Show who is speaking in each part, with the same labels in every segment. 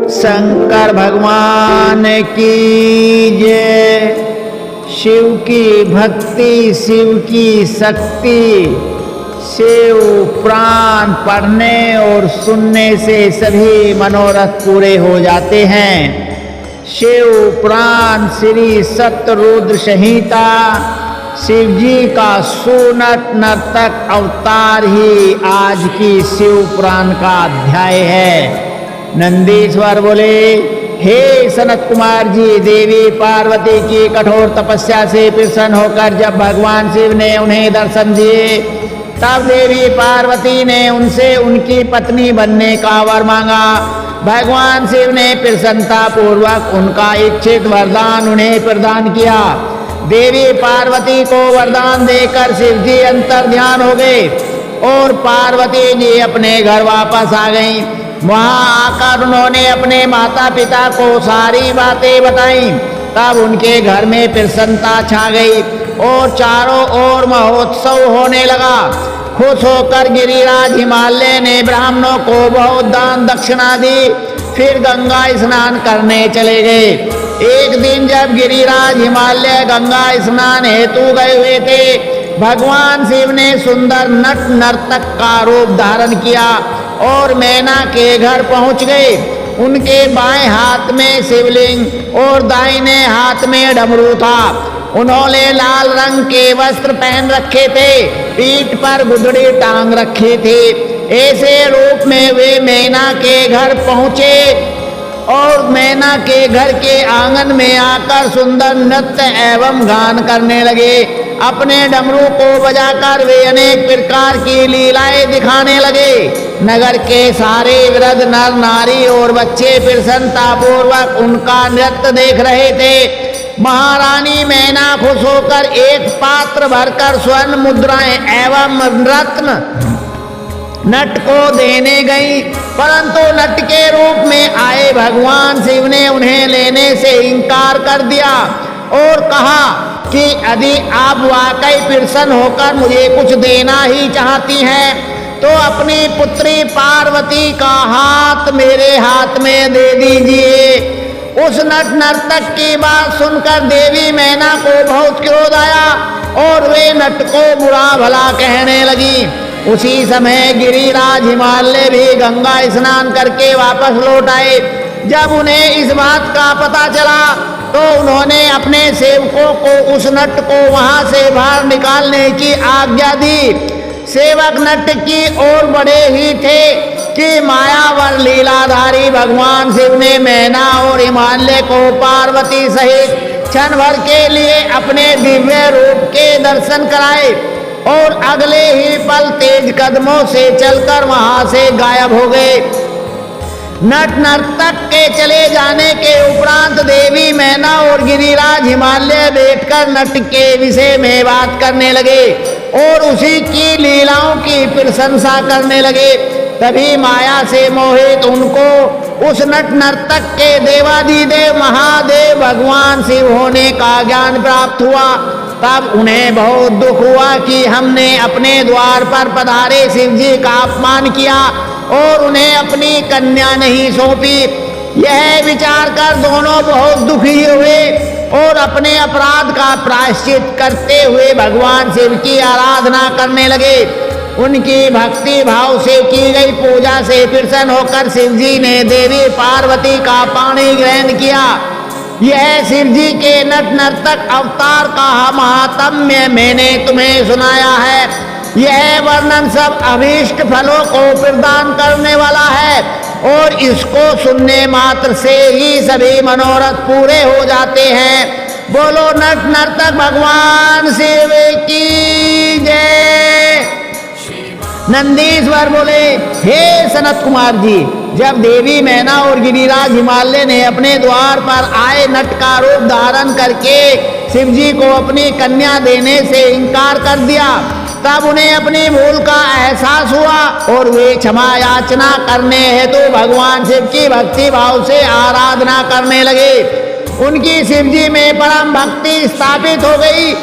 Speaker 1: शंकर भगवान की जय। शिव की भक्ति, शिव की शक्ति, शिव प्राण पढ़ने और सुनने से सभी मनोरथ पूरे हो जाते हैं। शिव प्राण श्री सत्यरुद्र संहिता शिव जी का सुनत नर्तक अवतार ही आज की शिव पुराण का अध्याय है। नंदीश्वर बोले, हे सनत कुमार जी, देवी पार्वती की कठोर तपस्या से प्रसन्न होकर जब भगवान शिव ने उन्हें दर्शन दिए, तब देवी पार्वती ने उनसे उनकी पत्नी बनने का वर मांगा। भगवान शिव ने प्रसन्नता पूर्वक उनका इच्छित वरदान उन्हें प्रदान किया। देवी पार्वती को वरदान देकर शिव जी अंतर ध्यान हो गए और पार्वती जी अपने घर वापस आ गईं। वहां आकर उन्होंने अपने माता पिता को सारी बातें बताई। तब उनके घर में प्रसन्नता छा गई और चारों ओर महोत्सव होने लगा। खुश होकर गिरिराज हिमालय ने ब्राह्मणों को बहुत दान दक्षिणा दी, फिर गंगा स्नान करने चले गए। एक दिन जब गिरिराज हिमालय गंगा स्नान हेतु गए हुए थे, भगवान शिव ने सुंदर नट नर्तक का रूप धारण किया और मैना के घर पहुंच गए। उनके बाएं हाथ में शिवलिंग और दाहिने हाथ में डमरू था। उन्होंने लाल रंग के वस्त्र पहन रखे थे, पीठ पर गुदड़ी टांग रखी थी। ऐसे रूप में वे मैना के घर पहुंचे और मैना के घर के आंगन में आकर सुंदर नृत्य एवं गान करने लगे। अपने डमरू को बजाकर वे अनेक प्रकार की लीलाएं दिखाने लगे। नगर के सारे वृद्ध नर नारी और बच्चे प्रसन्नता पूर्वक उनका नृत्य देख रहे थे। महारानी मैना खुश होकर एक पात्र भरकर स्वर्ण मुद्राएं एवं रत्न नट को देने गई, परंतु नट के रूप में आए भगवान शिव ने उन्हें लेने से इनकार कर दिया और कहा कि यदि आप वाकई प्रसन्न होकर मुझे कुछ देना ही चाहती हैं, तो अपनी पुत्री पार्वती का हाथ मेरे हाथ में दे दीजिए। उस नट नर्तक की बात सुनकर देवी मैना को बहुत क्रोध आया और वे नट को बुरा भला कहने लगी। उसी समय गिरिराज हिमालय भी गंगा स्नान करके वापस लौट आए। जब उन्हें इस बात का पता चला तो उन्होंने अपने सेवकों को उस नट को वहां से बाहर निकालने की आज्ञा दी। सेवक नट की ओर बढ़े ही थे कि मायावर लीलाधारी भगवान शिव ने मैना और हिमालय को पार्वती सहित क्षण भर के लिए अपने दिव्य रूप के दर्शन कराए और अगले ही पल तेज कदमों से चलकर वहां से गायब हो गए। नट नर्तक के चले जाने के उपरांत देवी मैना और गिरिराज हिमालय बैठकर नट के विषय में बात करने लगे और उसी की लीलाओं की प्रशंसा करने लगे। तभी माया से मोहित उनको उस नट नर्तक के देवाधिदेव महादेव भगवान शिव होने का ज्ञान प्राप्त हुआ। तब उन्हें बहुत दुख हुआ कि हमने अपने द्वार पर पधारे शिव जी का अपमान किया और उन्हें अपनी कन्या नहीं सौंपी। यह विचार कर दोनों बहुत दुखी हुए और अपने अपराध का प्रायश्चित करते हुए भगवान शिव की आराधना करने लगे। उनकी भक्ति भाव से की गई पूजा से प्रसन्न होकर शिव जी ने देवी पार्वती का पाणी ग्रहण किया। यह शिव जी के नट नर्तक अवतार का महात्म्य मैंने तुम्हें सुनाया है। यह वर्णन सब अभीष्ट फलों को प्रदान करने वाला है और इसको सुनने मात्र से ही सभी मनोरथ पूरे हो जाते हैं। बोलो नट नर्तक भगवान शिव की जय। नंदीश्वर बोले, हे सनत कुमार जी, जब देवी मैना और गिरिराज हिमालय ने अपने द्वार पर आए नट का रूप धारण करके शिव जी को अपनी कन्या देने से इनकार कर दिया, तब उन्हें अपनी भूल का एहसास हुआ और वे क्षमा याचना करने हेतु भगवान शिव की भक्ति भाव से आराधना करने लगे। उनकी शिव जी में परम भक्ति स्थापित हो गई।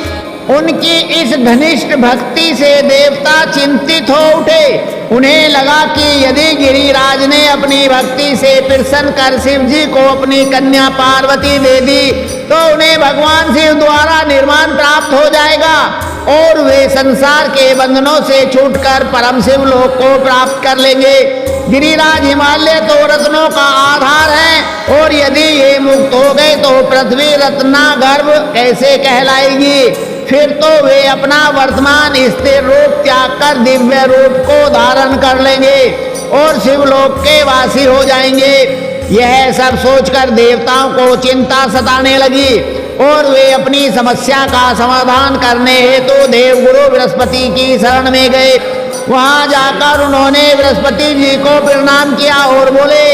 Speaker 1: उनकी इस घनिष्ठ भक्ति से देवता चिंतित हो उठे उन्हें लगा कि यदि गिरिराज ने अपनी भक्ति से प्रसन्न कर शिव जी को अपनी कन्या पार्वती दे दी तो उन्हें भगवान शिव द्वारा निर्वाण प्राप्त हो जाएगा और वे संसार के बंधनों से छूटकर परम शिव लोक को प्राप्त कर लेंगे। गिरिराज हिमालय तो रत्नों का आधार है और यदि ये मुक्त हो गए तो पृथ्वी रत्नागर्भ कैसे कहलाएगी। फिर तो वे अपना वर्तमान स्थिर रूप त्याग कर दिव्य रूप को धारण कर लेंगे और शिवलोक के वासी हो जाएंगे। यह सब सोचकर देवताओं को चिंता सताने लगी और वे अपनी समस्या का समाधान करने हेतु देवगुरु बृहस्पति की शरण में गए। वहां जाकर उन्होंने बृहस्पति जी को प्रणाम किया और बोले,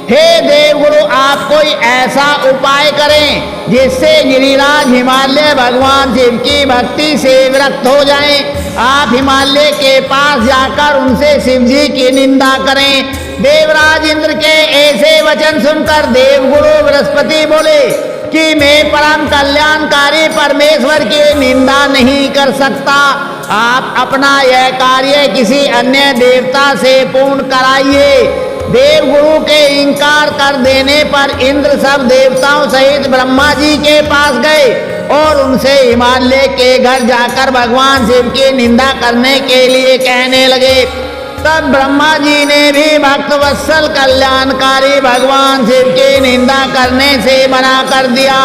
Speaker 1: हे देवगुरु, आप कोई ऐसा उपाय करें जिससे गिरिराज हिमालय भगवान शिव की भक्ति से विरक्त हो जाएं। आप हिमालय के पास जाकर उनसे शिव जी की निंदा करें। देवराज इंद्र के ऐसे वचन सुनकर देवगुरु बृहस्पति बोले कि मैं परम कल्याणकारी परमेश्वर की निंदा नहीं कर सकता। आप अपना यह कार्य किसी अन्य देवता से पूर्ण कराइए। देवगुरु के इंकार कर देने पर इंद्र सब देवताओं सहित ब्रह्मा जी के पास गए और उनसे हिमालय के घर जाकर भगवान शिव की निंदा करने के लिए कहने लगे। तब ब्रह्मा जी ने भी भक्त वत्सल कल्याणकारी भगवान शिव की निंदा करने से मना कर दिया।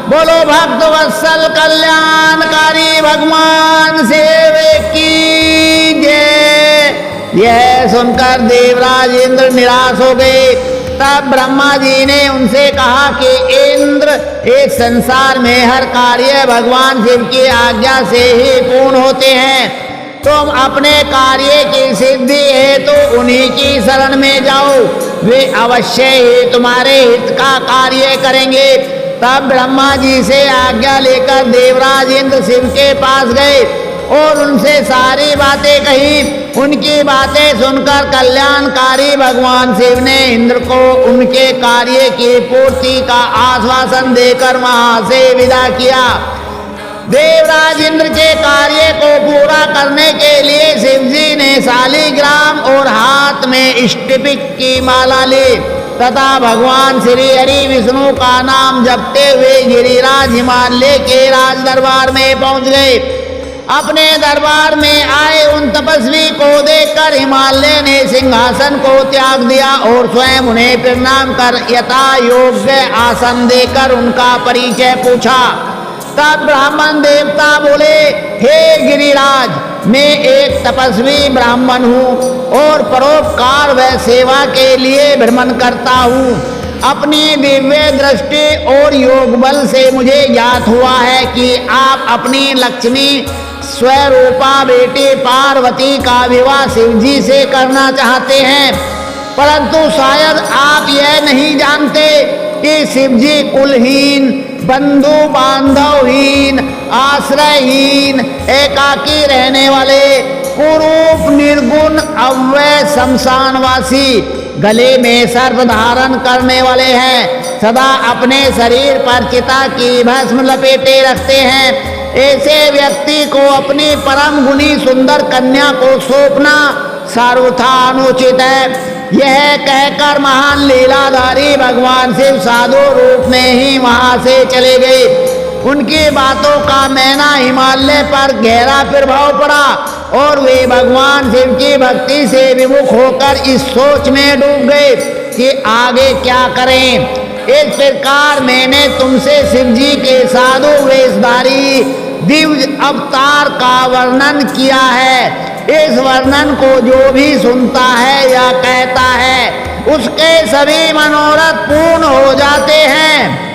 Speaker 1: बोलो भक्त वत्सल कल्याणकारी भगवान शिव की जय। यह सुनकर देवराज इंद्र निराश हो गए। तब ब्रह्मा जी ने उनसे कहा कि इंद्र, इस संसार में हर कार्य भगवान शिव की आज्ञा से ही पूर्ण होते हैं। तुम अपने कार्य की सिद्धि हेतु उन्हीं की शरण में जाओ, वे अवश्य ही तुम्हारे हित का कार्य करेंगे। तब ब्रह्मा जी से आज्ञा लेकर देवराज इंद्र शिव के पास गए और उनसे सारी बातें कही। उनकी बातें सुनकर कल्याणकारी भगवान शिव ने इंद्र को उनके कार्य की पूर्ति का आश्वासन देकर वहां से विदा किया। देवराज इंद्र के कार्य को पूरा करने के लिए शिव जी ने शालिग्राम और हाथ में स्टिपिक की माला ली तथा भगवान श्री हरि विष्णु का नाम जपते हुए गिरिराज हिमालय के राज दरबार में पहुंच गए। अपने दरबार में आए उन तपस्वी को देखकर हिमालय ने सिंहासन को त्याग दिया और स्वयं उन्हें प्रणाम कर यथा योग्य आसन देकर उनका परिचय पूछा। तब ब्राह्मण देवता बोले, हे गिरिराज, मैं एक तपस्वी ब्राह्मण हूँ और परोपकार व सेवा के लिए भ्रमण करता हूँ। अपनी दिव्य दृष्टि और योग बल से मुझे ज्ञात हुआ है कि आप अपनी लक्ष्मी स्वरूपा बेटी पार्वती का विवाह शिव जी से करना चाहते हैं, परंतु शायद आप यह नहीं जानते कि शिव जी कुलहीन, बंधु बांधवहीन, आश्रयहीन, एकाकी रहने वाले, कुरूप, निर्गुण, अव्यय, शमशानवासी, गले में सर्प धारण करने वाले हैं, सदा अपने शरीर पर चिता की भस्म लपेटे रखते हैं। ऐसे व्यक्ति को अपनी परम गुणी सुंदर कन्या को सौंपना सर्वथा अनुचित है। यह कहकर महान लीलाधारी भगवान शिव साधु रूप में ही वहां से चले गए। उनकी बातों का मैना हिमालय पर गहरा प्रभाव पड़ा और वे भगवान शिव की भक्ति से विमुख होकर इस सोच में डूब गए कि आगे क्या करें। इस प्रकार मैंने तुमसे शिव जी के साधु वेशधारी दिव्य अवतार का वर्णन किया है। इस वर्णन को जो भी सुनता है या कहता है उसके सभी मनोरथ पूर्ण हो जाते हैं।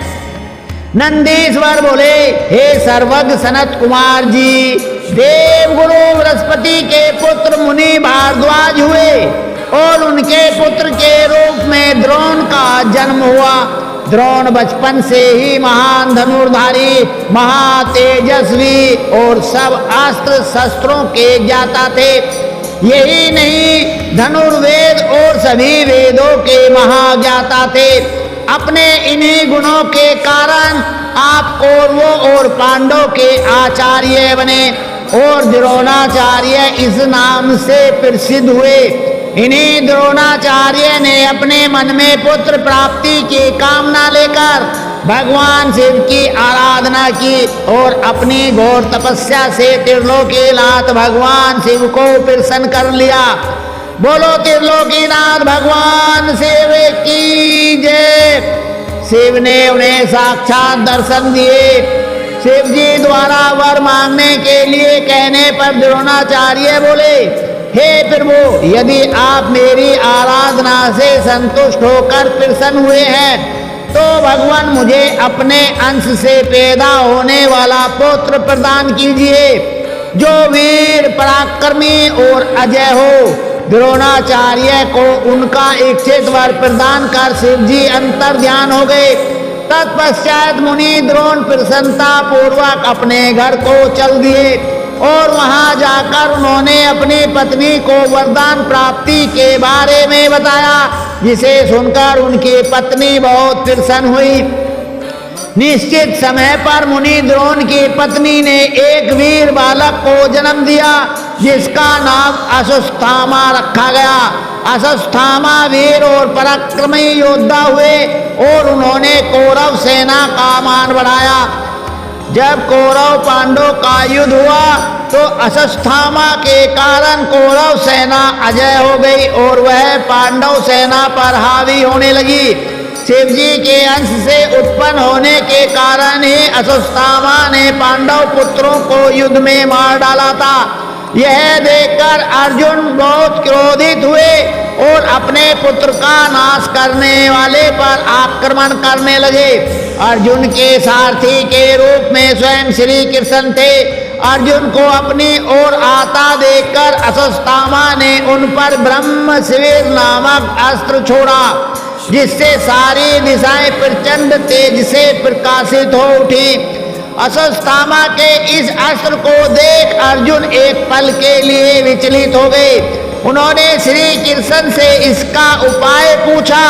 Speaker 1: नंदीश्वर बोले, हे सर्वज्ञ सनत कुमार जी, देवगुरु बृहस्पति के पुत्र मुनि भारद्वाज हुए और उनके पुत्र के रूप में द्रोण का जन्म हुआ। द्रोण बचपन से ही महान धनुर्धारी, महातेजस्वी और सब अस्त्र शस्त्रों के ज्ञाता थे। यही नहीं, धनुर्वेद और सभी वेदों के महाज्ञाता थे। अपने इन्हीं गुणों के कारण आप कौरवों और पांडवों के आचार्य बने। और द्रोणाचार्य इस नाम से प्रसिद्ध हुए। इन्हीं द्रोणाचार्य ने अपने मन में पुत्र प्राप्ति की कामना लेकर भगवान शिव की आराधना की और अपनी घोर तपस्या से त्रिलोकीनाथ भगवान शिव को प्रसन्न कर लिया। बोलो त्रिलोकीनाथ भगवान शिव की जय। शिव ने उन्हें साक्षात दर्शन दिए। शिव जी द्वारा वर मांगने के लिए कहने पर द्रोणाचार्य बोले, हे प्रभु, यदि आप मेरी आराधना से संतुष्ट होकर प्रसन्न हुए हैं तो भगवान मुझे अपने अंश से पैदा होने वाला पुत्र प्रदान कीजिए जो वीर पराक्रमी और अजय हो। द्रोणाचार्य को उनका इच्छित वर प्रदान कर शिव जी अंतर ध्यान हो गए। तत्पश्चात मुनि द्रोण प्रसन्नता पूर्वक अपने घर को चल दिए और वहां जाकर उन्होंने अपनी पत्नी को वरदान प्राप्ति के बारे में बताया, जिसे सुनकर उनकी पत्नी बहुत प्रसन्न हुई। निश्चित समय पर मुनि द्रोण की पत्नी ने एक वीर बालक को जन्म दिया जिसका नाम अश्वत्थामा रखा गया। अश्वत्थामा वीर और पराक्रमी योद्धा हुए और उन्होंने कौरव सेना का मान बढ़ाया। जब कौरव पांडव का युद्ध हुआ तो अश्वत्थामा के कारण कौरव सेना अजय हो गई और वह पांडव सेना पर हावी होने लगी। शिव जी के अंश से उत्पन्न होने के कारण ही अश्वत्थामा ने पांडव पुत्रों को युद्ध में मार डाला था। यह देखकर अर्जुन बहुत क्रोधित हुए और अपने पुत्र का नाश करने वाले पर आक्रमण करने लगे। अर्जुन के सारथी के रूप में स्वयं श्री कृष्ण थे। अर्जुन को अपनी ओर आता देखकर अश्वत्थामा ने उन पर ब्रह्म शिविर नामक अस्त्र छोड़ा, जिससे सारी दिशाएं प्रचंड तेज से प्रकाशित हो उठी। अश्वत्थामा के इस अस्त्र को देख अर्जुन एक पल के लिए विचलित हो गए। उन्होंने श्री कृष्ण से इसका उपाय पूछा।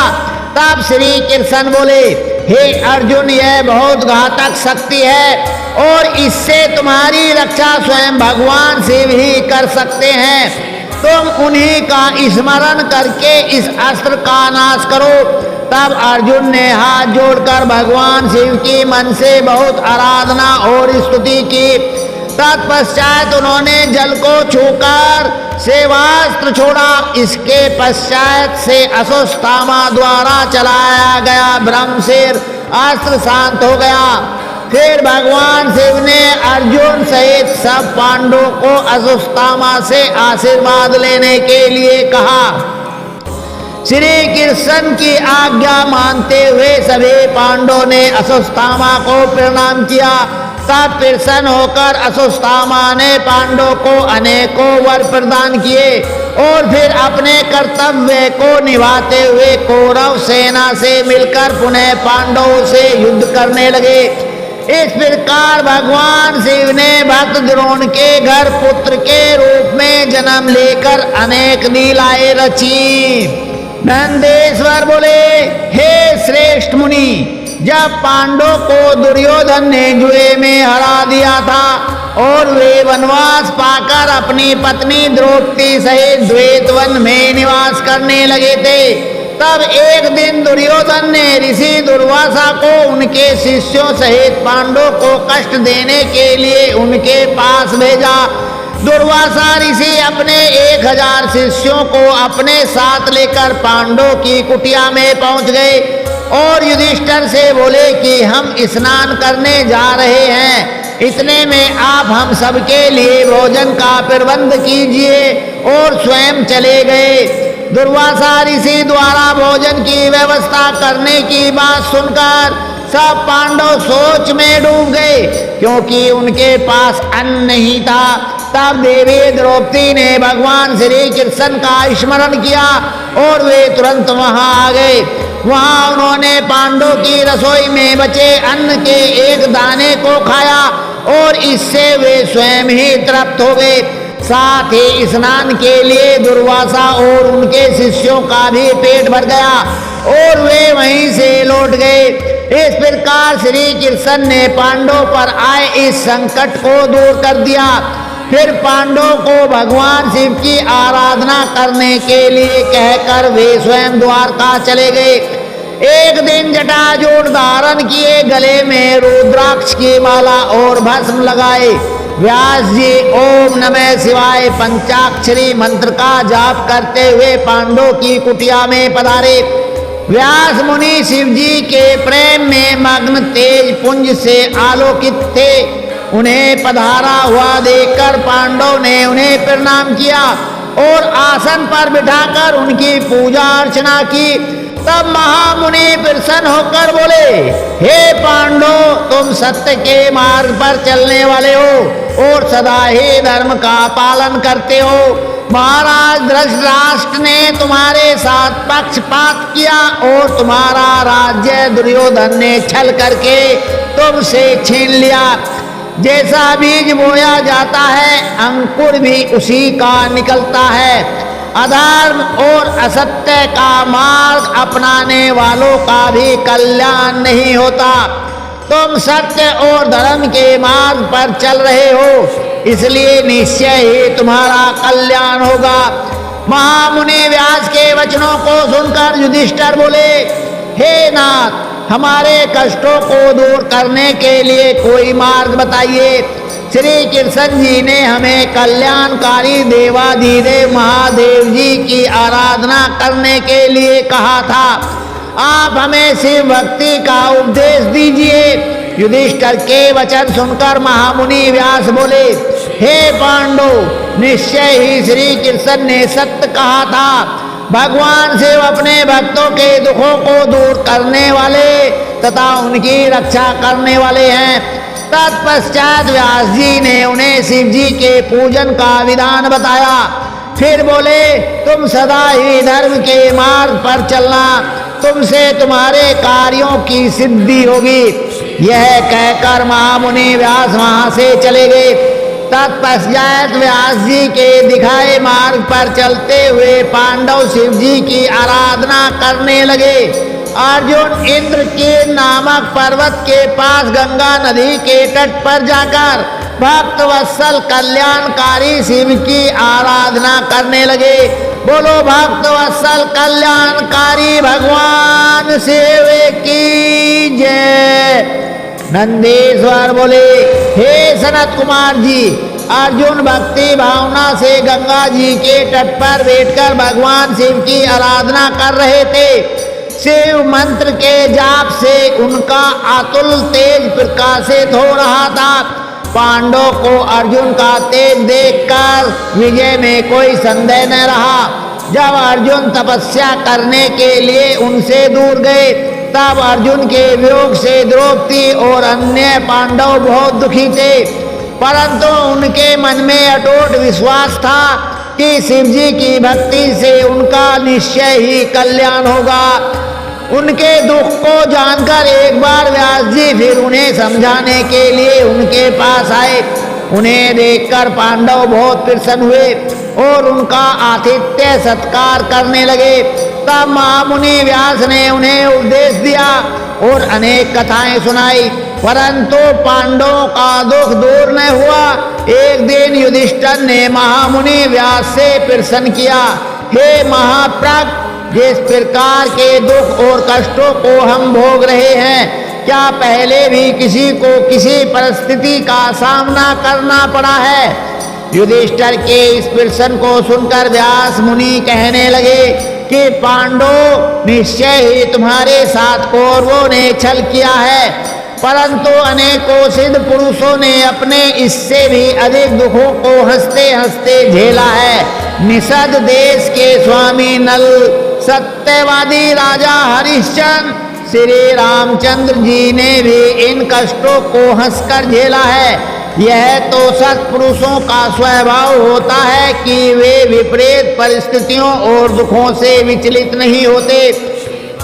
Speaker 1: तब श्री कृष्ण बोले, हे अर्जुन, यह बहुत घातक शक्ति है और इससे तुम्हारी रक्षा स्वयं भगवान शिव ही कर सकते हैं। तुम उन्हीं का स्मरण करके इस अस्त्र का नाश करो। तब अर्जुन ने हाथ जोड़कर भगवान शिव की मन से बहुत आराधना और स्तुति की। तत्पश्चात उन्होंने जल को छूकर सेवास्त्र छोड़ा। इसके पश्चात से अश्वत्थामा द्वारा चलाया गया ब्रह्मशिर अस्त्र शांत हो गया। फिर भगवान शिव ने अर्जुन सहित सब पांडवों को अश्वत्थामा से आशीर्वाद लेने के लिए कहा। श्री कृष्ण की आज्ञा मानते हुए सभी पांडवों ने अश्वत्थामा को प्रणाम किया। तब प्रसन्न होकर अश्वत्थामा ने पांडवों को अनेकों वर प्रदान किए और फिर अपने कर्तव्य को निभाते हुए कौरव सेना से मिलकर पुनः पांडवों से युद्ध करने लगे। इस प्रकार भगवान शिव ने भक्त द्रोण के घर पुत्र के रूप में जन्म लेकर अनेक लीलाएं रची। नंदेश्वर बोले, हे श्रेष्ठ मुनि, जब पांडवों को दुर्योधन ने जुए में हरा दिया था और वे वनवास पाकर अपनी पत्नी द्रौपदी सहित द्वैतवन में निवास करने लगे थे, तब एक दिन दुर्योधन ने ऋषि दुर्वासा को उनके शिष्यों सहित पांडवों को कष्ट देने के लिए उनके पास भेजा। दुर्वासा ऋषि अपने 1000 शिष्यों को अपने साथ लेकर पांडवों की कुटिया में पहुंच गए और युधिष्ठिर से बोले कि हम स्नान करने जा रहे हैं, इतने में आप हम सबके लिए भोजन का प्रबंध कीजिए और स्वयं चले गए। दुर्वासा ऋषि द्वारा भोजन की व्यवस्था करने की बात सुनकर सब पांडव सोच में डूब गए, क्योंकि उनके पास अन्न नहीं था। तब देवी द्रौपदी ने भगवान श्री कृष्ण का स्मरण किया और वे तुरंत वहां आ गए। वहां उन्होंने पांडवों की रसोई में बचे अन्न के एक दाने को खाया और इससे वे स्वयं ही तृप्त हो गए। साथ ही स्नान के लिए दुर्वासा और उनके शिष्यों का भी पेट भर गया और वे वहीं से लौट गए। इस प्रकार श्री कृष्ण ने पांडवों पर आए इस संकट को दूर कर दिया। फिर पांडवों को भगवान शिव की आराधना करने के लिए कहकर वे स्वयं द्वारका चले गए। एक दिन जटाजूट धारण किए, गले में रुद्राक्ष की माला और भस्म लगाए, व्यास जी ओम नमः शिवाय पंचाक्षरी मंत्र का जाप करते हुए पांडवों की कुटिया में पधारे। व्यास मुनि शिव जी के प्रेम में मग्न तेज पुंज से आलोकित थे। उन्हें पधारा हुआ देखकर पांडव ने उन्हें प्रणाम किया और आसन पर बिठाकर उनकी पूजा अर्चना की। तब महामुनि प्रसन्न होकर बोले, हे पांडव, तुम सत्य के मार्ग पर चलने वाले हो और सदा ही धर्म का पालन करते हो। महाराज धृतराष्ट्र ने तुम्हारे साथ पक्षपात किया और तुम्हारा राज्य दुर्योधन ने छल करके तुमसे छीन लिया। जैसा बीज बोया जाता है, अंकुर भी उसी का निकलता है। अधर्म और असत्य का मार्ग अपनाने वालों का भी कल्याण नहीं होता। तुम सत्य और धर्म के मार्ग पर चल रहे हो, इसलिए निश्चय ही तुम्हारा कल्याण होगा। महामुनि व्यास के वचनों को सुनकर युधिष्ठिर बोले, हे नाथ, हमारे कष्टों को दूर करने के लिए कोई मार्ग बताइए। श्री कृष्ण जी ने हमें कल्याणकारी देवाधिदेव महादेव जी की आराधना करने के लिए कहा था। आप हमें शिव भक्ति का उपदेश दीजिए। युधिष्ठिर के वचन सुनकर महामुनि व्यास बोले, हे पांडव, निश्चय ही श्री कृष्ण ने सत्य कहा था। भगवान शिव अपने भक्तों के दुखों को दूर करने वाले तथा उनकी रक्षा करने वाले हैं। तत्पश्चात व्यास जी ने उन्हें शिव जी के पूजन का विधान बताया। फिर बोले, तुम सदा ही धर्म के मार्ग पर चलना, तुमसे तुम्हारे कार्यों की सिद्धि होगी। यह कहकर महामुनि व्यास वहां से चले गए। तत्पश्चात व्यास जी के दिखाए मार्ग पर चलते हुए पांडव शिव जी की आराधना करने लगे। अर्जुन इंद्र के नामक पर्वत के पास गंगा नदी के तट पर जाकर भक्त वत्सल कल्याणकारी शिव की आराधना करने लगे। बोलो भक्त वत्सल कल्याणकारी भगवान शिव की जय। नंदीश्वर बोले, हे सनत कुमार जी, अर्जुन भक्ति भावना से गंगा जी के तट पर बैठकर भगवान शिव की आराधना कर रहे थे। शिव मंत्र के जाप से उनका अतुल तेज प्रकाशित हो रहा था। पांडवों को अर्जुन का तेज देखकर विजय में कोई संदेह न रहा। जब अर्जुन तपस्या करने के लिए उनसे दूर गए, तब अर्जुन के वियोग से द्रौपदी और अन्य पांडव बहुत दुखी थे। परंतु उनके मन में अटूट विश्वास था कि शिव जी की भक्ति से उनका निश्चय ही कल्याण होगा। उनके दुख को जानकर एक बार व्यास जी फिर उन्हें समझाने के लिए उनके पास आए। उन्हें देखकर पांडव बहुत प्रसन्न हुए और उनका आतिथ्य सत्कार करने लगे। तब महामुनि व्यास ने उन्हें उपदेश दिया और अनेक कथाएं सुनाई, परंतु पांडवों का दुख दूर न हुआ। एक दिन युधिष्ठिर ने महामुनि व्यास से प्रश्न किया, हे महाप्रज्ञ, जिस प्रकार के दुख और कष्टों को हम भोग रहे हैं, क्या पहले भी किसी को किसी परिस्थिति का सामना करना पड़ा है? युधिष्ठिर के इस प्रश्न को सुनकर व्यास मुनि कहने लगे कि पांडव, निश्चय ही तुम्हारे साथ कौरवों ने छल किया है, परंतु अनेकों सिद्ध पुरुषों ने अपने इससे भी अधिक दुखों को हंसते हंसते झेला है। निषद देश के स्वामी नल, सत्यवादी राजा हरिश्चंद्र, श्री रामचंद्र जी ने भी इन कष्टों को हंसकर झेला है। यह तो सत्पुरुषों का स्वभाव होता है कि वे विपरीत परिस्थितियों और दुखों से विचलित नहीं होते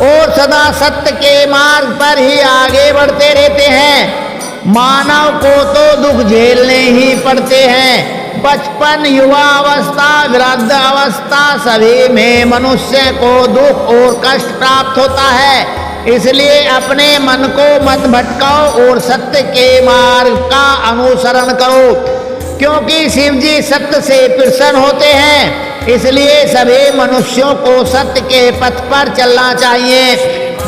Speaker 1: और सदा सत्य के मार्ग पर ही आगे बढ़ते रहते हैं। मानव को तो दुख झेलने ही पड़ते हैं। बचपन, युवा अवस्था, वृद्ध अवस्था, सभी में मनुष्य को दुख और कष्ट प्राप्त होता है। इसलिए अपने मन को मत भटकाओ और सत्य के मार्ग का अनुसरण करो, क्योंकि शिव जी सत्य से प्रसन्न होते हैं, इसलिए सभी मनुष्यों को सत्य के पथ पर चलना चाहिए।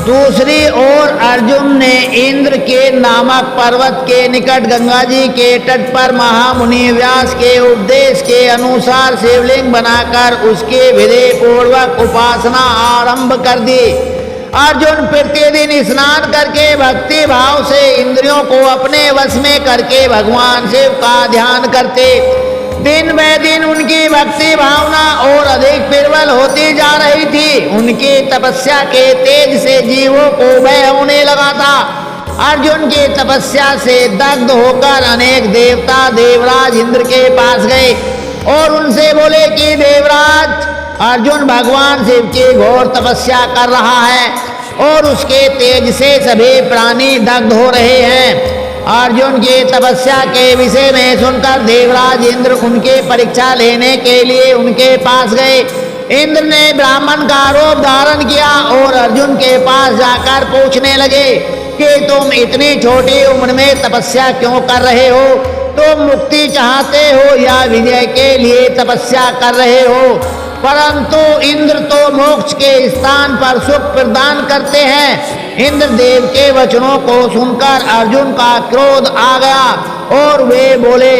Speaker 1: दूसरी ओर अर्जुन ने इंद्र के नामक पर्वत के निकट गंगा जी के तट पर महामुनि व्यास के उपदेश के अनुसार शिवलिंग बनाकर उसके विधि पूर्वक उपासना आरंभ कर दी। अर्जुन प्रतिदिन स्नान करके भक्ति भाव से इंद्रियों को अपने वश में करके भगवान शिव का ध्यान करते। दिन ब दिन उनकी भक्ति भावना और अधिक प्रबल होती जा रही थी। उनकी तपस्या के तेज से जीवों को भय होने लगा था। अर्जुन की तपस्या से दग्ध होकर अनेक देवता देवराज इंद्र के पास गए और उनसे बोले कि देवराज, अर्जुन भगवान शिव की घोर तपस्या कर रहा है और उसके तेज से सभी प्राणी दग्ध हो रहे हैं। अर्जुन की तपस्या के विषय में सुनकर देवराज इंद्र उनके परीक्षा लेने के लिए उनके पास गए। इंद्र ने ब्राह्मण का रूप धारण किया और अर्जुन के पास जाकर पूछने लगे कि तुम इतनी छोटी उम्र में तपस्या क्यों कर रहे हो? तुम मुक्ति चाहते हो या विजय के लिए तपस्या कर रहे हो? परंतु इंद्र तो मोक्ष के स्थान पर सुख प्रदान करते हैं। इंद्र देव के वचनों को सुनकर अर्जुन का क्रोध आ गया और वे बोले,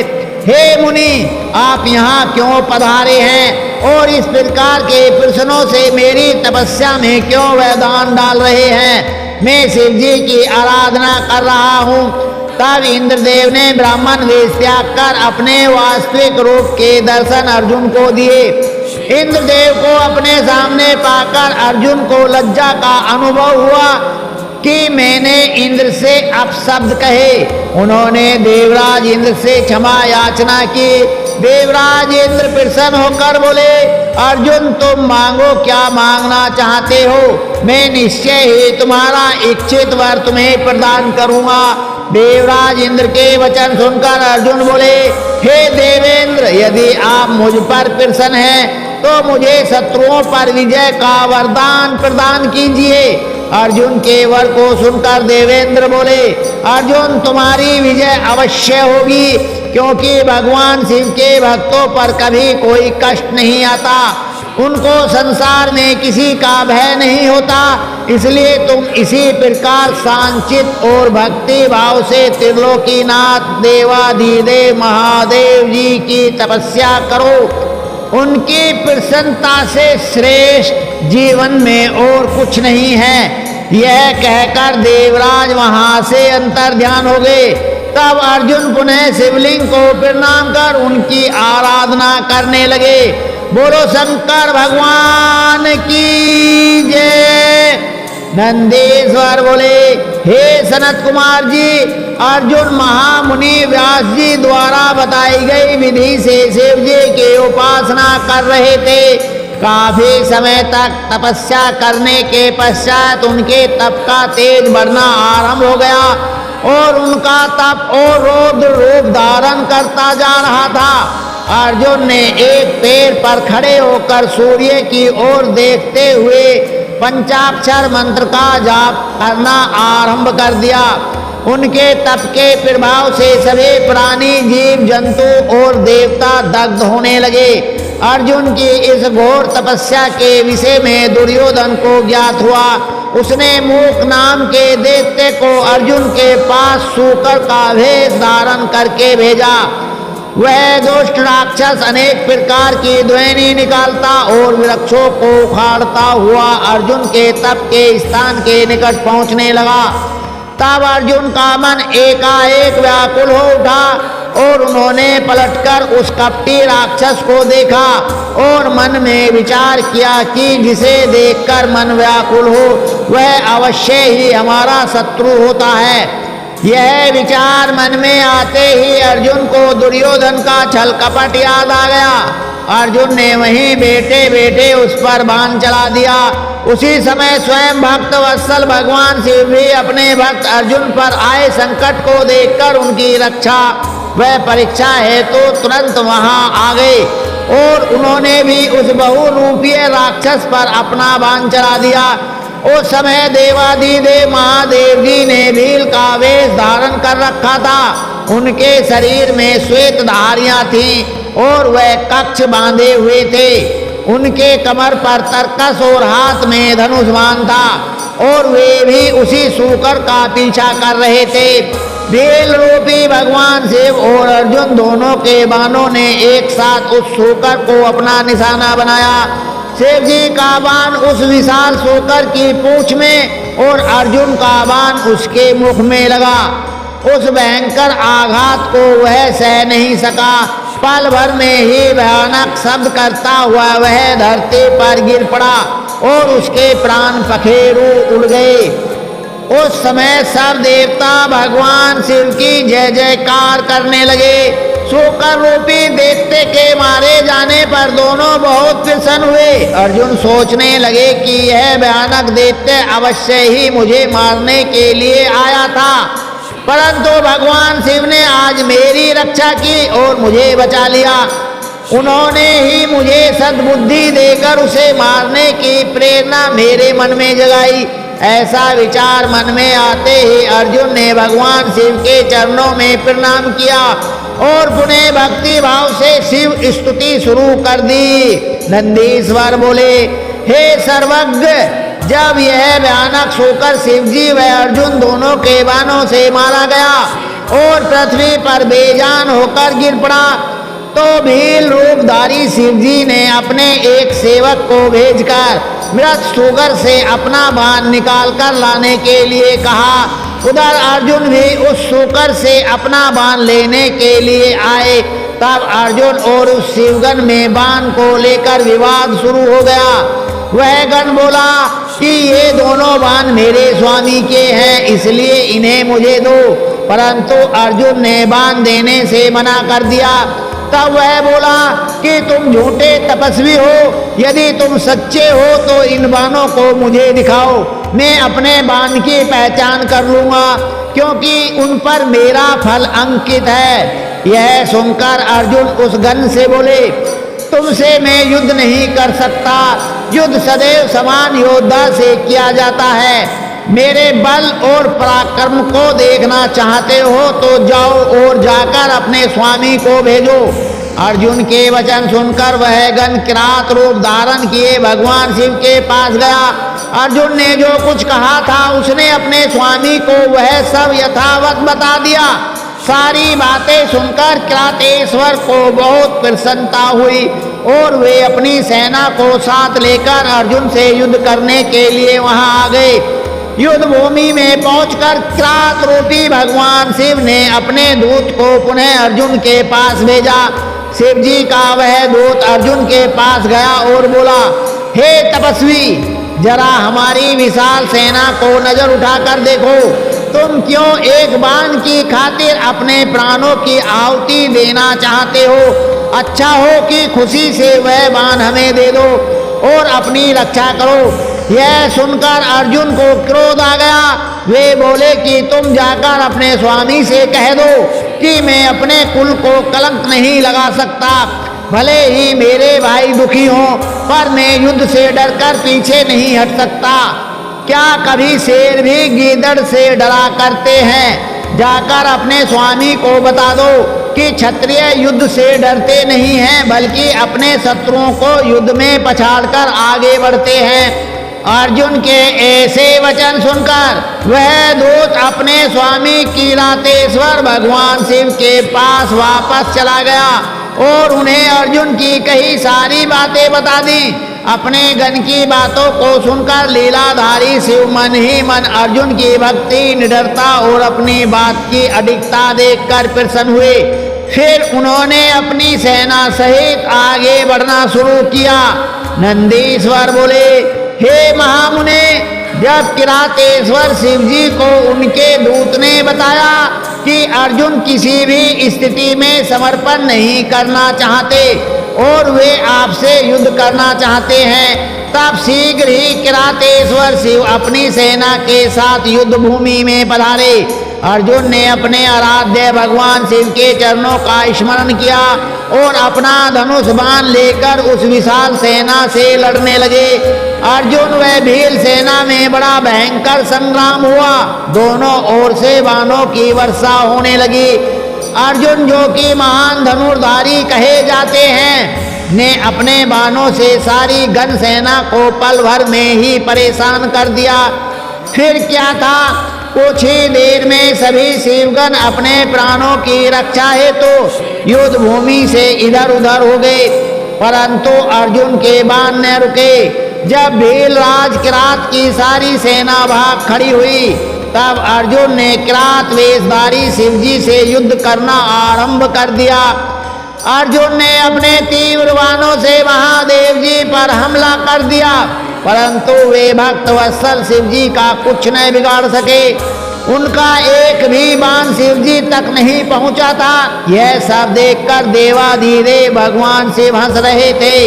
Speaker 1: हे मुनि, आप यहाँ क्यों पधारे हैं और इस प्रकार के प्रश्नों से मेरी तपस्या में क्यों वैधान डाल रहे हैं? मैं शिव जी की आराधना कर रहा हूँ। तब इंद्रदेव ने ब्राह्मण वेश त्याग कर अपने वास्तविक रूप के दर्शन अर्जुन को दिए। इंद्रदेव को अपने सामने पाकर अर्जुन को लज्जा का अनुभव हुआ कि मैंने इंद्र से अपशब्द कहे। उन्होंने देवराज इंद्र से क्षमा याचना की। देवराज इंद्र प्रसन्न होकर बोले, अर्जुन तुम मांगो, क्या मांगना चाहते हो? मैं निश्चय ही तुम्हारा इच्छित वर तुम्हें प्रदान करूंगा। देवराज इंद्र के वचन सुनकर अर्जुन बोले, हे देवेंद्र, यदि आप मुझ पर प्रसन्न हैं तो मुझे शत्रुओं पर विजय का वरदान प्रदान कीजिए। अर्जुन के वर को सुनकर देवेंद्र बोले, अर्जुन तुम्हारी विजय अवश्य होगी, क्योंकि भगवान शिव के भक्तों पर कभी कोई कष्ट नहीं आता। उनको संसार में किसी का भय नहीं होता। इसलिए तुम इसी प्रकार सांचित और भक्ति भाव से त्रिलोकीनाथ देवाधिदेव महादेव जी की तपस्या करो। उनकी प्रसन्नता से श्रेष्ठ जीवन में और कुछ नहीं है। यह कहकर देवराज वहां से अंतर ध्यान हो गए। तब अर्जुन पुनः शिवलिंग को प्रणाम कर उनकी आराधना करने लगे। बोलो शंकर भगवान की जय। नंदीश्वर बोले, हे सनत कुमार जी, अर्जुन महामुनि व्यास जी द्वारा बताई गई विधि से शिव जी की उपासना कर रहे थे। काफी समय तक तपस्या करने के पश्चात उनके तप का तेज बढ़ना आरंभ हो गया और उनका तप और रौद्र रूप धारण करता जा रहा था। अर्जुन ने एक पैर पर खड़े होकर सूर्य की ओर देखते हुए पंचाक्षर मंत्र का जाप करना आरंभ कर दिया। उनके तप के प्रभाव से सभी प्राणी, जीव जंतु और देवता दग्ध होने लगे। अर्जुन की इस घोर तपस्या के विषय में दुर्योधन को ज्ञात हुआ। उसने मूक नाम के दैत्य को अर्जुन के पास सूकर का भेष धारण करके भेजा। वह दुष्ट राक्षस अनेक प्रकार की ध्वनि निकालता और वृक्षों को उखाड़ता हुआ अर्जुन के तप के स्थान के निकट पहुंचने लगा। तब अर्जुन का मन एकाएक व्याकुल हो उठा और उन्होंने पलटकर उस कपटी राक्षस को देखा और मन में विचार किया कि जिसे देखकर मन व्याकुल हो वह अवश्य ही हमारा शत्रु होता है। यह विचार मन में आते ही अर्जुन को दुर्योधन का छल कपट याद आ गया। अर्जुन ने वहीं बैठे बैठे उस पर बाण चला दिया। उसी समय स्वयं भक्त वत्सल भगवान शिव भी अपने भक्त अर्जुन पर आए संकट को देखकर उनकी रक्षा व परीक्षा हेतु तुरंत वहां आ गए और उन्होंने भी उस बहुरूपीय राक्षस पर अपना बाण चला दिया। उस समय देवाधिदेव महादेव जी ने भील का वेश धारण कर रखा था उनके शरीर में श्वेत धारियां थीं और वह कक्ष बांधे हुए थे। उनके कमर पर तरकस और हाथ में धनुष बाण था और वे भी उसी सूकर का पीछा कर रहे थे। भील रूपी भगवान शिव और अर्जुन दोनों के बाणों ने एक साथ उस सूकर को अपना निशाना बनाया। शिव जी का बाण उस विशाल सूकर की पूंछ में और अर्जुन का बाण उसके मुख में लगा। उस भयंकर आघात को वह सह नहीं सका। पल भर में ही भयानक शब्द करता हुआ वह धरती पर गिर पड़ा और उसके प्राण पखेरु उड़ गए। उस समय सब देवता भगवान शिव की जय जयकार करने लगे। सूकर रूपी दैत्य के मारे जाने पर दोनों बहुत प्रसन्न हुए। अर्जुन सोचने लगे कि यह भयानक दैत्य अवश्य ही मुझे मारने के लिए आया था, परंतु भगवान शिव ने आज मेरी रक्षा की और मुझे बचा लिया। उन्होंने ही मुझे सद्बुद्धि देकर उसे मारने की प्रेरणा मेरे मन में जगाई। ऐसा विचार मन में आते ही अर्जुन ने भगवान शिव के चरणों में प्रणाम किया और पुनः भक्ति भाव से शिव स्तुति शुरू कर दी। नंदीश्वर बोले, हे सर्वज्ञ, जब यह भयानक सूकर शिवजी व अर्जुन दोनों के बाणों से मारा गया और पृथ्वी पर बेजान होकर गिर पड़ा, तो भील रूपधारी शिवजी ने अपने एक सेवक को भेजकर मृत सूकर से अपना बाण निकाल कर लाने के लिए कहा। उधर अर्जुन भी उस सूकर से अपना बाण लेने के लिए आए। तब अर्जुन और उस शिवगण में बाण को लेकर विवाद शुरू हो गया। वह गण बोला कि ये दोनों बाण मेरे स्वामी के हैं, इसलिए इन्हें मुझे दो, परंतु अर्जुन ने बाण देने से मना कर दिया। तब वह बोला कि तुम झूठे तपस्वी हो, यदि तुम सच्चे हो तो इन बाणों को मुझे दिखाओ, मैं अपने बाण की पहचान कर लूंगा, क्योंकि उन पर मेरा फल अंकित है। यह सुनकर अर्जुन उस गण से बोले, तुमसे मैं युद्ध नहीं कर सकता, युद्ध सदैव समान योद्धा से किया जाता है। मेरे बल और पराक्रम को देखना चाहते हो तो जाओ और जाकर अपने स्वामी को भेजो। अर्जुन के वचन सुनकर वह गण किरात रूप धारण किए भगवान शिव के पास गया। अर्जुन ने जो कुछ कहा था उसने अपने स्वामी को वह सब यथावत बता दिया। सारी बातें सुनकर किरातेश्वर को बहुत प्रसन्नता हुई और वे अपनी सेना को साथ लेकर अर्जुन से युद्ध करने के लिए वहां आ गए। युद्ध भूमि में पहुंचकर किरात रूपी भगवान शिव ने अपने दूत को पुनः अर्जुन के पास भेजा। शिव जी का वह दूत अर्जुन के पास गया और बोला, हे तपस्वी, जरा हमारी विशाल सेना को नजर उठाकर देखो। तुम क्यों एक बाण की खातिर अपने प्राणों की आहुति देना चाहते हो? अच्छा हो कि खुशी से वह बाण हमें दे दो और अपनी रक्षा करो। यह सुनकर अर्जुन को क्रोध आ गया। वे बोले कि तुम जाकर अपने स्वामी से कह दो कि मैं अपने कुल को कलंक नहीं लगा सकता। भले ही मेरे भाई दुखी हों, पर मैं युद्ध से डरकर पीछे नहीं हट सकता। क्या कभी शेर भी गीदड़ से डरा करते हैं? जाकर अपने स्वामी को बता दो कि क्षत्रिय युद्ध से डरते नहीं हैं, बल्कि अपने शत्रुओं को युद्ध में पछाड़कर आगे बढ़ते हैं। अर्जुन के ऐसे वचन सुनकर वह दूत अपने स्वामी किरातेश्वर भगवान शिव के पास वापस चला गया और उन्हें अर्जुन की कही सारी बातें बता दी। अपने गण की बातों को सुनकर लीलाधारी शिव मन ही मन अर्जुन की भक्ति, निडरता और अपनी बात की अडिगता देखकर प्रसन्न हुए। फिर उन्होंने अपनी सेना सहित आगे बढ़ना शुरू किया। नंदीश्वर बोले, हे महामुने, जब किरातेश्वर शिवजी को उनके दूत ने बताया कि अर्जुन किसी भी स्थिति में समर्पण नहीं करना चाहते और वे आपसे युद्ध करना चाहते हैं, तब शीघ्र ही किरातेश्वर शिव अपनी सेना के साथ युद्ध भूमि में पधारे। अर्जुन ने अपने आराध्य भगवान शिव के चरणों का स्मरण किया और अपना धनुष बाण लेकर उस विशाल सेना से लड़ने लगे। अर्जुन व भील सेना में बड़ा भयंकर संग्राम हुआ। दोनों ओर से बाणों की वर्षा होने लगी। अर्जुन, जो कि महान धनुर्धारी कहे जाते हैं, ने अपने बाणों से सारी गण सेना को पल भर में ही परेशान कर दिया। फिर क्या था, कुछ ही देर में सभी शिवगण अपने प्राणों की रक्षा हेतु युद्ध भूमि से इधर उधर हो गए, परंतु अर्जुन के बाण न रुके। जब भीलराज किरात की सारी सेना भाग खड़ी हुई, तब अर्जुन ने किरात वेशधारी शिवजी से युद्ध करना आरंभ कर दिया। अर्जुन ने अपने तीव्र बाणों से महादेव जी पर हमला कर दिया, परंतु वे भक्त वत्सल शिवजी का कुछ नहीं बिगाड़ सके। उनका एक भी बाण शिवजी तक नहीं पहुंचा था। यह सब देखकर देवाधिदेव भगवान शिव हंस रहे थे।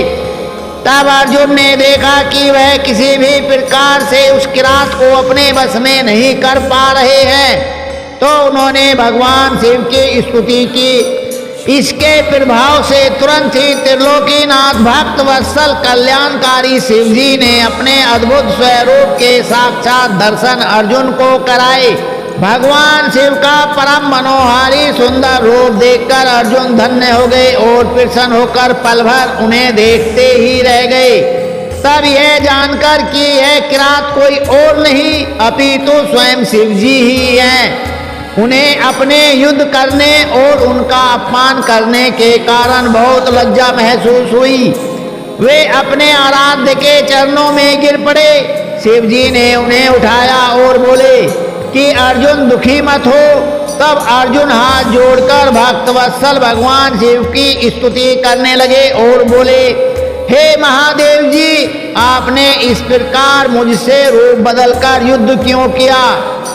Speaker 1: तब अर्जुन ने देखा कि वह किसी भी प्रकार से उस किरात को अपने बस में नहीं कर पा रहे हैं, तो उन्होंने भगवान शिव की स्तुति की। इसके प्रभाव से तुरंत ही त्रिलोकीनाथ भक्त वत्सल कल्याणकारी शिवजी ने अपने अद्भुत स्वरूप के साक्षात दर्शन अर्जुन को कराए। भगवान शिव का परम मनोहारी सुंदर रूप देखकर अर्जुन धन्य हो गए और प्रसन्न होकर पल भर उन्हें देखते ही रह गए। तब यह जानकर कि यह किरात कोई और नहीं अपितु स्वयं शिवजी ही हैं, उन्हें अपने युद्ध करने और उनका अपमान करने के कारण बहुत लज्जा महसूस हुई। वे अपने आराध्य के चरणों में गिर पड़े। शिवजी ने उन्हें उठाया और बोले कि अर्जुन दुखी मत हो। तब अर्जुन हाथ जोड़कर भक्तवत्सल भगवान शिव की स्तुति करने लगे और बोले, हे महादेव जी, आपने इस प्रकार मुझसे रूप बदलकर युद्ध क्यों किया?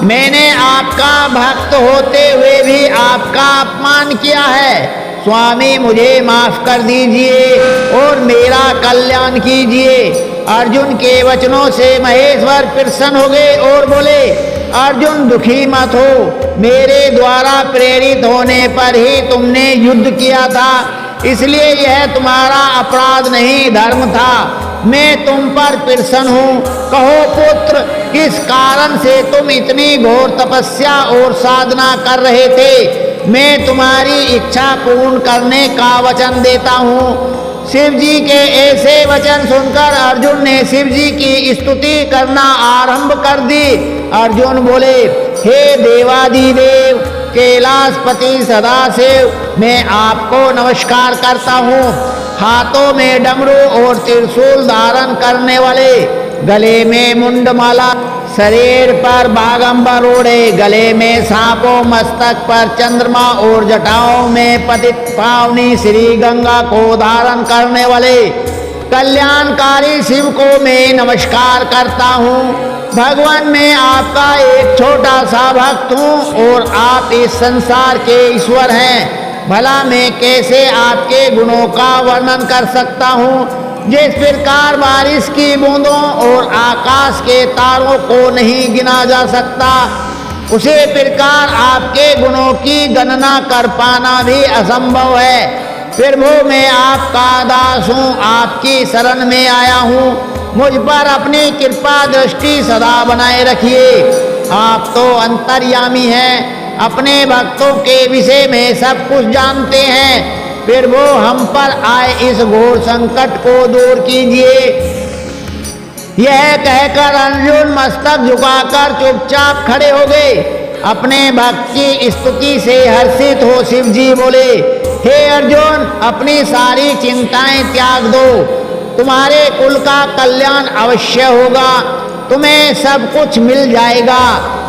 Speaker 1: मैंने आपका भक्त होते हुए भी आपका अपमान किया है। स्वामी, मुझे माफ कर दीजिए और मेरा कल्याण कीजिए। अर्जुन के वचनों से महेश्वर प्रसन्न हो गए और बोले, अर्जुन दुखी मत हो। मेरे द्वारा प्रेरित होने पर ही तुमने युद्ध किया था, इसलिए यह तुम्हारा अपराध नहीं धर्म था। मैं तुम पर प्रसन्न हूँ। कहो पुत्र, किस कारण से तुम इतनी घोर तपस्या और साधना कर रहे थे? मैं तुम्हारी इच्छा पूर्ण करने का वचन देता हूँ। शिव जी के ऐसे वचन सुनकर अर्जुन ने शिव जी की स्तुति करना आरंभ कर दी। अर्जुन बोले, हे देवाधिदेव कैलाशपति सदाशिव, मैं आपको नमस्कार करता हूँ। हाथों में डमरू और त्रिशूल धारण करने वाले, गले में मुंडमाला, शरीर पर बागंबर ओढ़े, गले में सांपों, मस्तक पर चंद्रमा और जटाओं में पतित पावनी श्री गंगा को धारण करने वाले कल्याणकारी शिव को मैं नमस्कार करता हूँ। भगवान, मैं आपका एक छोटा सा भक्त हूँ और आप इस संसार के ईश्वर हैं। भला मैं कैसे आपके गुणों का वर्णन कर सकता हूँ? जिस प्रकार बारिश की बूंदों और आकाश के तारों को नहीं गिना जा सकता, उसी प्रकार आपके गुणों की गणना कर पाना भी असंभव है। प्रभु, मैं आपका दास हूँ, आपकी शरण में आया हूँ। मुझ पर अपनी कृपा दृष्टि सदा बनाए रखिए। आप तो अंतर्यामी हैं, अपने भक्तों के विषय में सब कुछ जानते हैं। फिर वो हम पर आए इस घोर संकट को दूर कीजिए। यह कहकर अर्जुन मस्तक झुकाकर चुपचाप खड़े हो गए। अपने भक्त की स्तुति से हर्षित हो शिव जी बोले, हे अर्जुन, अपनी सारी चिंताएं त्याग दो। तुम्हारे कुल का कल्याण अवश्य होगा, तुम्हें सब कुछ मिल जाएगा।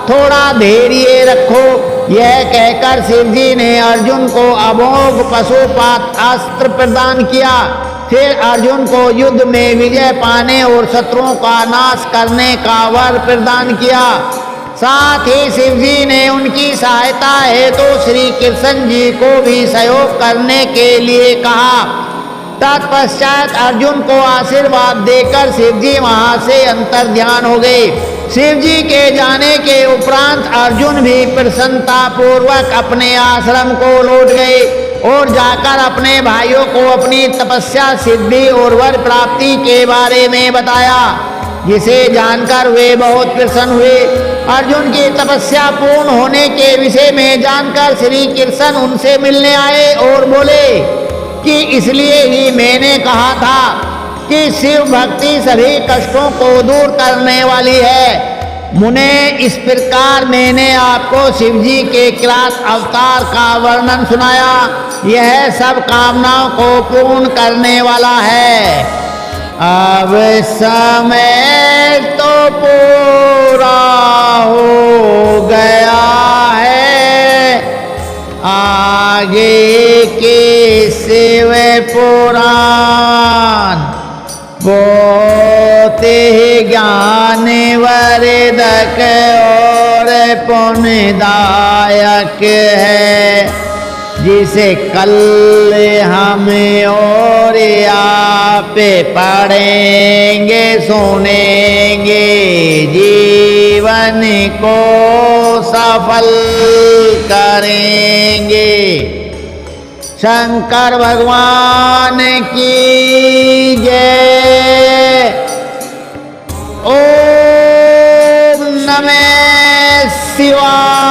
Speaker 1: थोड़ा धैर्य रखो। यह कहकर शिवजी ने अर्जुन को अमोघ पशुपात अस्त्र प्रदान किया। फिर अर्जुन को युद्ध में विजय पाने और शत्रुओं का नाश करने का वर प्रदान किया। साथ ही शिवजी ने उनकी सहायता हेतु श्री कृष्ण जी को भी सहयोग करने के लिए कहा। तत्पश्चात अर्जुन को आशीर्वाद देकर शिवजी वहां से अंतर ध्यान हो गए। शिवजी के जाने के उपरांत अर्जुन भी प्रसन्नता पूर्वक अपने आश्रम को लौट गए और जाकर अपने भाइयों को अपनी तपस्या सिद्धि और वर प्राप्ति के बारे में बताया, जिसे जानकर वे बहुत प्रसन्न हुए। अर्जुन की तपस्या पूर्ण होने के विषय में जानकर श्री कृष्ण उनसे मिलने आए और बोले कि इसलिए ही मैंने कहा था कि शिव भक्ति सभी कष्टों को दूर करने वाली है। मुने, इस प्रकार मैंने आपको शिव जी के किरात अवतार का वर्णन सुनाया। यह सब कामनाओं को पूर्ण करने वाला है। अब समय तो पूरा हो गया है, आगे के शिव पुराण बोते ज्ञान वर्धक और पुण्यदायक है, जिसे कल हम और आप पढ़ेंगे सुनेंगे, जीवन को सफल करेंगे। शंकर भगवान की जय। ओम नमः शिवाय।